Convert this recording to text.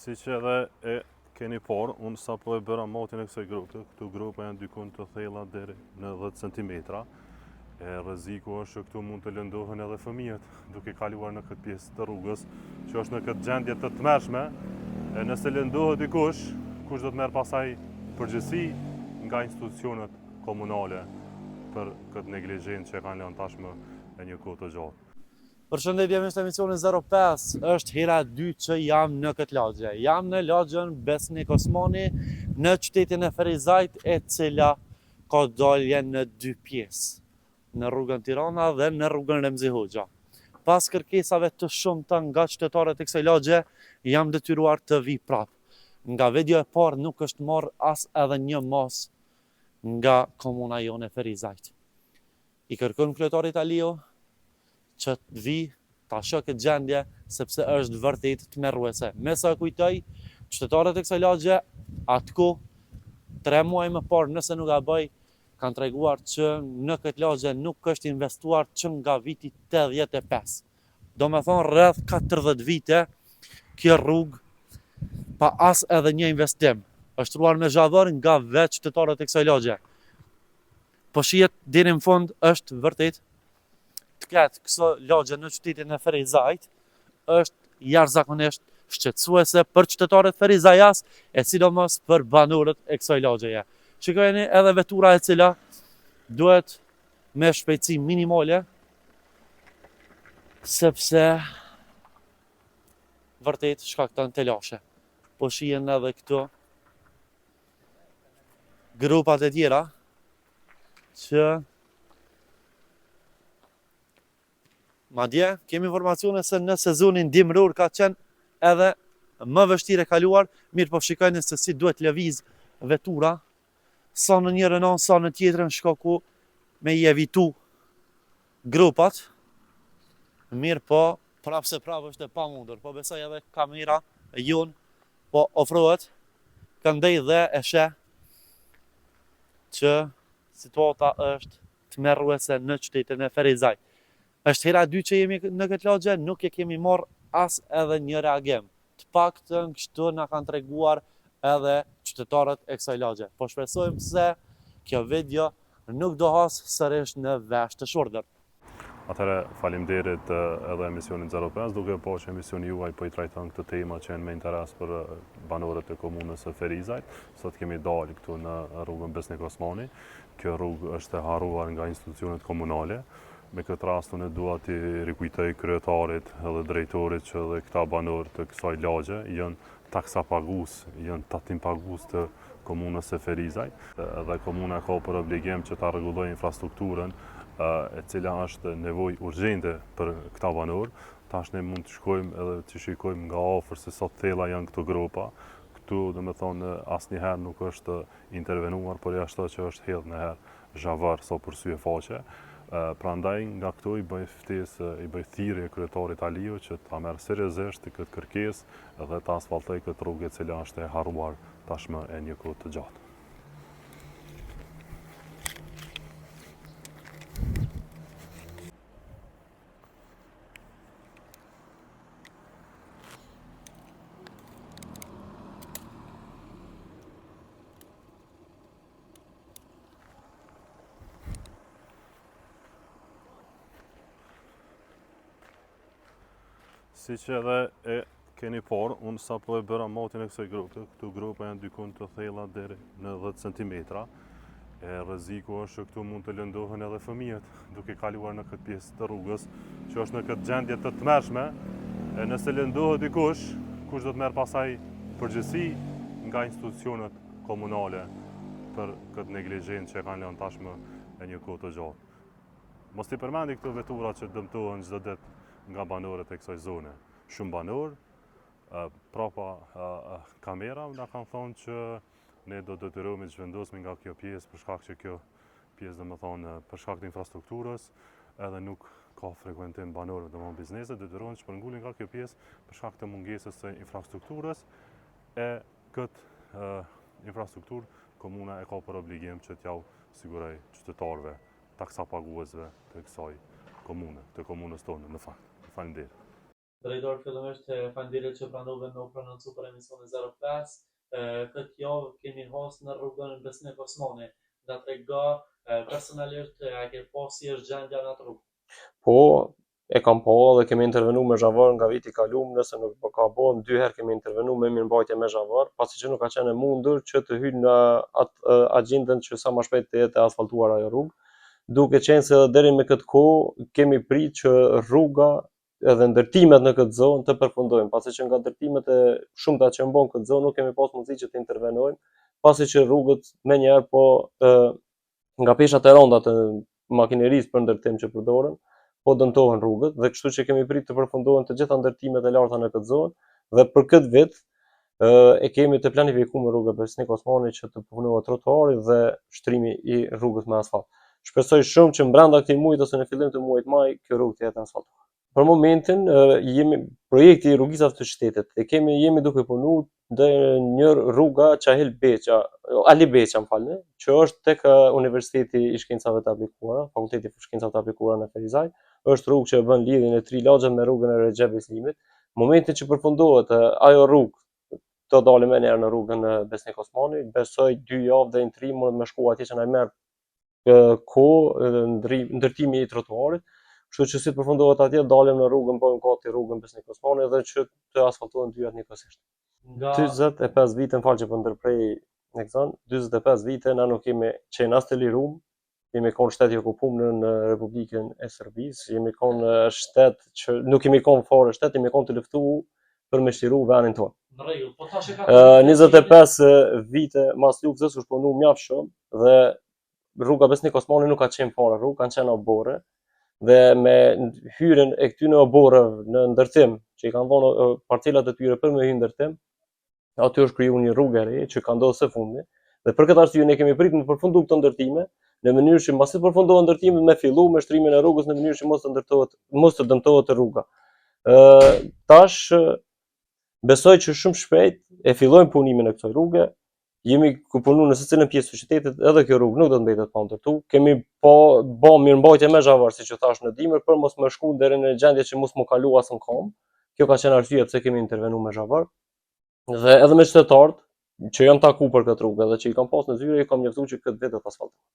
Si që edhe e keni parë, unë sa po e bëra matin e kësaj grope, këtu gropa janë dykun të thella deri në 10 cm. E rreziku është që këtu mund të lëndohen edhe fëmijët duke kaluar në këtë pjesë të rrugës, që është në këtë gjendje të tmerrshme. E nëse lëndohet dikush, kush do të merr pasaj përgjegjësi nga institucionet komunale për këtë neglizhencë që kanë lënë tashmë e një kohë të gjatë. Përshëndetje, me emisionin 05, është hera 2 që jam në këtë lagje. Jam në lagjën Besnik Osmani në qytetin e Ferizajt, e cila ka dalje në 2 pjesë, në rrugën Tirana dhe në rrugën Remzi Hoxha. Pas kërkesave të shumta nga qytetarët e kësaj lagje, jam detyruar të vi prapë. Nga video e parë nuk është marrë as edhe një mas nga komuna jone Ferizajt. I kërkon kryetarit Aliu që të vi ta shoh këtë gjendje, sepse është vërtet tmerruese. Me sa kujtoj, qytetarët e kësaj lagje atko 3 muaj më parë, nëse nuk gaboj, kanë treguar që në këtë lagje nuk është investuar që nga viti 85. Do me thonë rreth 40 vite kjo rrugë pa as edhe një investim. Është ruar me zhavër nga vetë qytetarët e kësaj lagje. Po shihet deri në fund është vërtet të ketë këso lagje në qytetin e Ferizajt është jashtëzakonisht shqetësuese për qytetarët ferizajas, e sidomos për banorët e kësaj lagjeje. Shikojeni edhe vetura e cila duhet me shpejtësi minimale, sepse vërtet shkakton telashe. Po shihen edhe këtu grupat e tjera që madje kemi informacione se në sezonin dimror ka qenë edhe më vështirë e kaluar, mirë po shikojnë se si duhet lëviz vetura, sa në njërën anë, sa në tjetrën, shkaku me i evitu grupat, mirë po prapë se prapë është e pamundur, po besoj edhe kamera e jonë po ofrohet, këndej dhe e sheh që situata është tmerruese në qytetin e Ferizajt. Është hera 2 që jemi në këtë lagje, nuk e kemi marrë as edhe një reagim. Të paktën kështu na kanë treguar edhe qytetarët e kësaj lagje. Po shpresojmë se kjo video nuk do has sërish në vesh të shurdhër. Atëherë faleminderit edhe emisionin 05, duke po që emisioni juaj po i trajton këtë tema që janë me interes për banorët e komunës së Ferizajt. Sot kemi dalë këtu në rrugën Besnik Osmani. Kjo rrugë është e harruar nga institucionet komunale. Me këtë rast unë dua t'i rikujtoj kryetarit edhe drejtorit që edhe këta banorë të kësaj lagje janë taksapagues, janë tatimpagues të komunës së Ferizajt. Edhe komuna ka për obligim që ta rregullojë infrastrukturën, e cila është nevojë urgjente për këta banorë. Tash ne mund të shkojmë edhe të shikojmë nga afër se sa thella janë këto gropa. Këtu domethënë asnjëherë nuk është intervenuar, por jashtë që është hedhur në herë zhavar sa për sy e faqe. Prandaj nga këtu i bëj thirrje kryetarit Aliu që ta merr seriozisht këtë kërkesë dhe ta asfaltoj këtë rrugë e cila është e harruar tashmë e një kohë të gjatë. Si që edhe e keni parë, unë sa po e bëra matin e kësaj grope, këtu gropa janë dykun të thella deri në 10 cm. E rreziku është që këtu mund të lëndohen edhe fëmijët duke kaluar në këtë pjesë të rrugës, që është në këtë gjendje të tmerrshme. E nëse lëndohet dikush, kush do të merr pasaj përgjegjësi nga institucionet komunale për këtë neglizhencë që kanë lënë tashmë e një kohë të gjatë. Mos t'i përmendi këto vetura që dëmtohen çdo ditë nga banorët e kësaj zone. Shumë banorë, prapa kamera na kanë thonë që ne do detyrohemi të zhvendosemi nga kjo pjesë për shkak që kjo pjesë domethënë për shkak të infrastrukturës edhe nuk ka frekuentim banorëve, domethënë bizneset detyrohen të shpërngulin nga kjo pjesë për shkak të mungesës së infrastrukturës e këtë infrastrukturë komuna e ka për obligim që t'jau siguroj qytetarëve, taksapaguesve të kësaj komune, të komunës tonë në fakt. Faleminderit. Drejtori fillimisht faleminderit që pranove me u prononcu për emisionin 05. Këtë javë kemi hasë në rrugën Besnik Osmani. Nga trega personalisht a ke pas si është gjendja në atë rrugë? Po, e kam pa dhe kemi intervenu me zhavar nga viti kalum, nëse nuk po ka bo, 2 herë kemi intervenu me mirëmbajtje me zhavar, pasi që nuk ka qenë e mundur që të hyjë në atë agjendën që sa më shpejt të jetë asfaltuar ajo rrugë, duke qenë se deri me këtë kohë kemi prit që rruga edhe ndërtimet në këtë zonë të përfundojnë, pasi që nga ndërtimet e shumta që mbon këtë zonë nuk kemi pas mundësi që të intervenojmë, pasi që rrugët menjëherë po nga peshat e rënda të makinerisë për ndërtim që përdoren, po dëmtohen rrugët dhe kështu që kemi prit të përfundohen të gjitha ndërtimet e larta në këtë zonë dhe për këtë vit e kemi të planifikuar rrugën Besnik Osmani që të punohet trotuari dhe shtrimi i rrugës me asfalt. Shpresoj shumë që brenda këtij muaji ose në fillim të muajit maj kjo rrugë të jetë asfaltuar. Për momentin jemi projekti i rrugisave të qytetit e jemi duke punuar ndë një rruga Qahil Beqa, Ali Beqa, më falni, që është tek Universiteti i Shkencave të Aplikuara, Fakulteti i Shkencave të Aplikuara në Ferizaj, është rrugë që bën lidhjen e Trilaxhit me rrugën e Recep Islimit. Momentin që përfundohet ajo rrugë të dalim edhe në rrugën Besnik Osmani, besoj 2 javë deri në 3 mund më shku atje që na merr kohë ndërtimi i trotuarit. Kështu që si të përfundohet atje, dalim në rrugën, bëjmë gati rrugën Besnik Osmani dhe që të asfaltohen dyat njëkohësisht. 45 vite, më falë që po ndërprej ekzan, 45 vite na nuk kemi qenë as të lirum, jemi konë shtet i okupuar në Republikën e Serbisë, jemi konë shtet që nuk kemi konë fare shtet, jemi konë të luftuar për me shtiru venin tonë. Në rregull, po tash e ka 25 vite mas luftës u shponu mjaft shumë dhe rruga Besnik Osmani nuk ka qenë fare rrugë, kanë qenë obore dhe me hyrjen e këtyre oborreve në ndërtim, që i kanë dhënë parcelat e tyre për me hyrë në ndërtim, aty është krijuar një rrugë e re që ka ndodhur së fundi dhe për këtë arsye ne kemi pritur të përfundojmë këto ndërtime në mënyrë që mbasi përfundohen ndërtimet me fillu me shtrimin e rrugës në mënyrë që mos të dëmtohet rruga. Tash besoj që shumë shpejt e fillojmë punimin e kësaj rruge. Jemi punuar në secilën pjesë të qytetit, edhe kjo rrugë nuk do të mbetet pa ndërtuar. Kemi bë mirëmbajtje me zhavar, siç e thash në dimër, për mos më shku deri në gjendje që mos më kalu as në kom. Kjo ka qenë arsyeja pse kemi intervenuar me zhavar. Dhe edhe me qytetarët që janë taku për këtë rrugë dhe që i kam pas në zyre, i kam njoftuar që këtë vit do të asfaltohet.